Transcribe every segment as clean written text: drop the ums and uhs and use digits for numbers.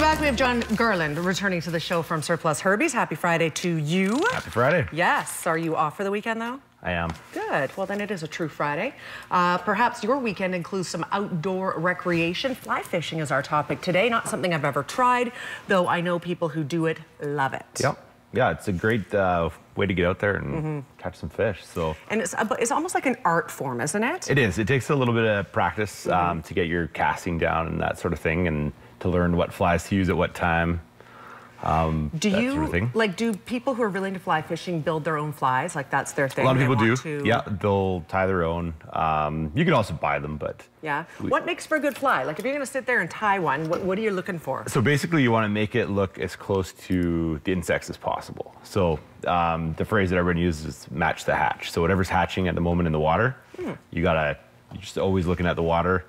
back. We have John Garland returning to the show from Surplus Herby's. Happy Friday to you. Happy Friday. Yes. Are you off for the weekend, though? I am. Good. Well, then it is a true Friday. Perhaps your weekend includes some outdoor recreation. Fly fishing is our topic today. Not something I've ever tried, though I know people who do it love it. Yep. Yeah, it's a great way to get out there and catch some fish. So. And it's almost like an art form, isn't it? It is. It takes a little bit of practice to get your casting down and that sort of thing, and to learn what flies to use at what time. Do people who are willing to fly fishing build their own flies? Like that's their thing? A lot of people do. Yeah, they'll tie their own. You can also buy them, but... Yeah. What makes for a good fly? Like if you're going to sit there and tie one, what are you looking for? So basically you want to make it look as close to the insects as possible. So the phrase that everyone uses is match the hatch. So whatever's hatching at the moment in the water, you're just always looking at the water.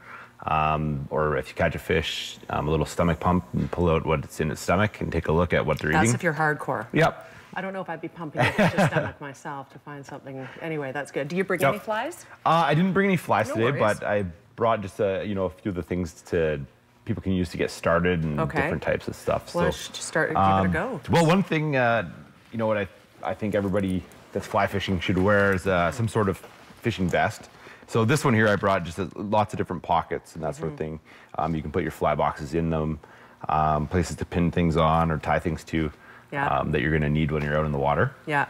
Or if you catch a fish, a little stomach pump and pull out what's in its stomach and take a look at what they're eating. That's if you're hardcore. Yep. I don't know if I'd be pumping a fish's stomach myself to find something. Anyway, that's good. Do you bring any flies? I didn't bring any flies today, worries. but I brought just a few of the things people can use to get started and different types of stuff. Well, let's just start give it a go. Well, one thing, what I think everybody that's fly fishing should wear is some sort of fishing vest. So this one here I brought just lots of different pockets and that sort of thing. You can put your fly boxes in them, places to pin things on or tie things to that you're going to need when you're out in the water. Yeah.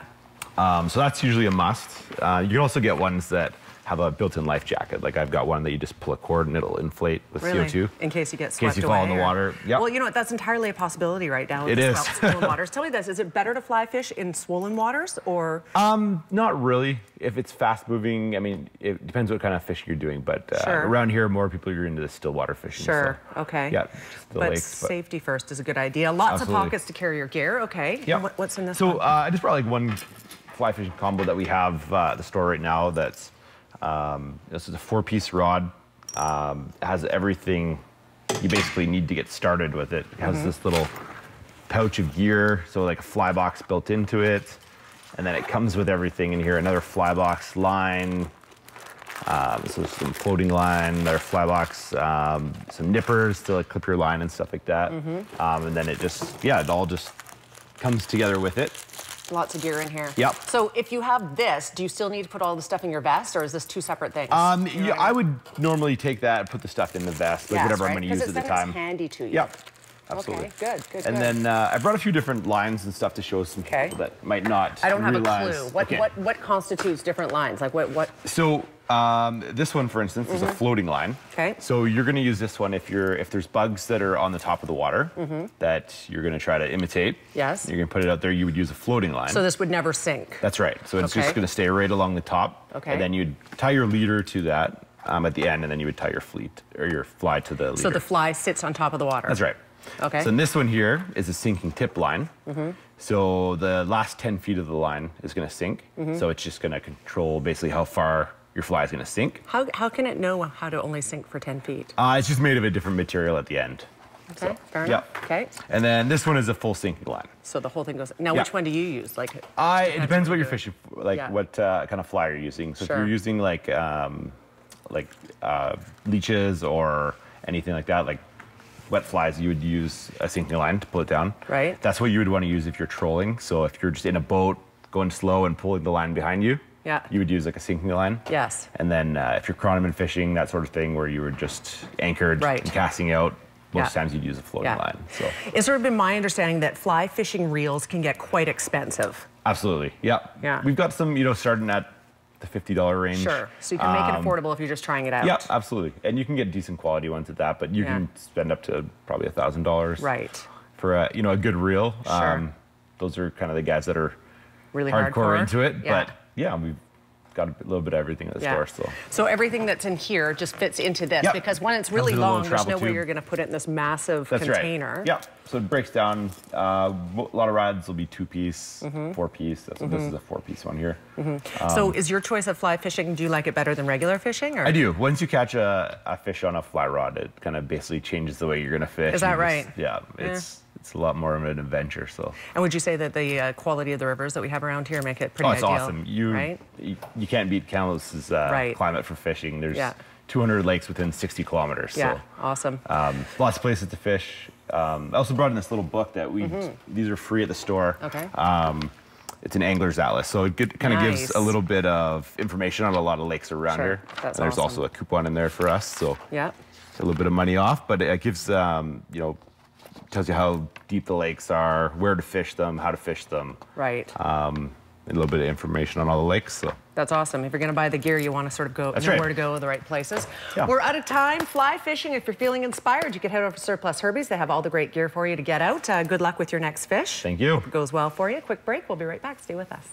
So that's usually a must. You can also get ones that have a built-in life jacket. Like I've got one that you just pull a cord and it'll inflate with CO2. In case you get swept away. In case you fall in the water. Yep. Well, you know what? That's entirely a possibility right now. It is. Swollen waters. Tell me this: is it better to fly fish in swollen waters or? Not really. If it's fast-moving, I mean, it depends what kind of fishing you're doing. But around here, more people are into the still water fishing. Sure. So, okay. Yeah. Just the lakes, safety first is a good idea. Lots of pockets to carry your gear. Okay. Yeah. What's in this one? So I just brought like one fly fishing combo that we have at the store right now. That's this is a 4-piece rod. It has everything you basically need to get started with it. It has this little pouch of gear, so like a fly box built into it. And then it comes with everything in here, another fly box line, so some floating line, another fly box, some nippers to like clip your line and stuff like that. And then it all just comes together with it. Lots of gear in here. Yep. So if you have this, do you still need to put all the stuff in your vest, or is this two separate things? Yeah, I would normally take that and put the stuff in the vest, like whatever I'm going to use at the time. It's handy to you. Yep. Absolutely. Okay, good. And then I brought a few different lines and stuff to show some people that might not I don't realize. have a clue. What constitutes different lines? Like what? So this one, for instance, is a floating line. Okay. So you're going to use this one if there's bugs that are on the top of the water that you're going to try to imitate. Yes. You're going to put it out there. You would use a floating line. So this would never sink. That's right. So it's just going to stay right along the top. Okay. And then you'd tie your leader to that at the end, and then you would tie your fly to the leader. So the fly sits on top of the water. That's right. Okay. So this one here is a sinking tip line. So the last 10 feet of the line is going to sink. So it's just going to control basically how far your fly is going to sink. How can it know how to only sink for 10 feet? It's just made of a different material at the end. Okay, fair enough. Okay. And then this one is a full sinking line. So the whole thing goes. Now, which one do you use? Like, it depends what you're fishing for, what kind of fly you're using. So if you're using like leeches or anything like that, like wet flies, you would use a sinking line to pull it down. Right. That's what you would want to use if you're trolling. So if you're just in a boat going slow and pulling the line behind you, you would use like a sinking line. Yes. And then if you're chronoman fishing, that sort of thing, where you were just anchored and casting out, most times you'd use a floating line. So it's sort of been my understanding that fly fishing reels can get quite expensive. Absolutely. Yeah. We've got some, starting at the $50 range. Sure. So you can make it affordable if you're just trying it out. Yeah, absolutely. And you can get decent quality ones at that, but you can spend up to probably $1,000. Right. For a good reel. Sure. Those are kind of the guys that are really hardcore into it. Yeah. But yeah, we've got a little bit of everything at the store. So everything that's in here just fits into this because when it's really long, there's no way you're going to put it in this massive container. Right. Yeah. So it breaks down. A lot of rods will be 2-piece, 4-piece. This is a 4-piece one here. So is your choice of fly fishing, do you like it better than regular fishing? Or? I do. Once you catch a fish on a fly rod, it kind of basically changes the way you're going to fish. Is that right? It's a lot more of an adventure. So. And would you say that the quality of the rivers that we have around here make it pretty ideal? It's awesome. You can't beat Kamloops' climate for fishing. There's 200 lakes within 60 kilometers. Yeah, so, awesome. Lots of places to fish. I also brought in this little book that these are free at the store. Okay. It's an angler's atlas, so it kind of gives a little bit of information on a lot of lakes around here. That's and there's awesome. also a coupon in there for us, so yeah, a little bit of money off, but it gives, you know, tells you how deep the lakes are, where to fish them, how to fish them. right. A little bit of information on all the lakes. So. That's awesome. If you're going to buy the gear, you want to sort of know where to go, the right places. Yeah. We're out of time. Fly fishing. If you're feeling inspired, you can head over to Surplus Herby's. They have all the great gear for you to get out. Good luck with your next fish. Thank you. Hope it goes well for you. Quick break. We'll be right back. Stay with us.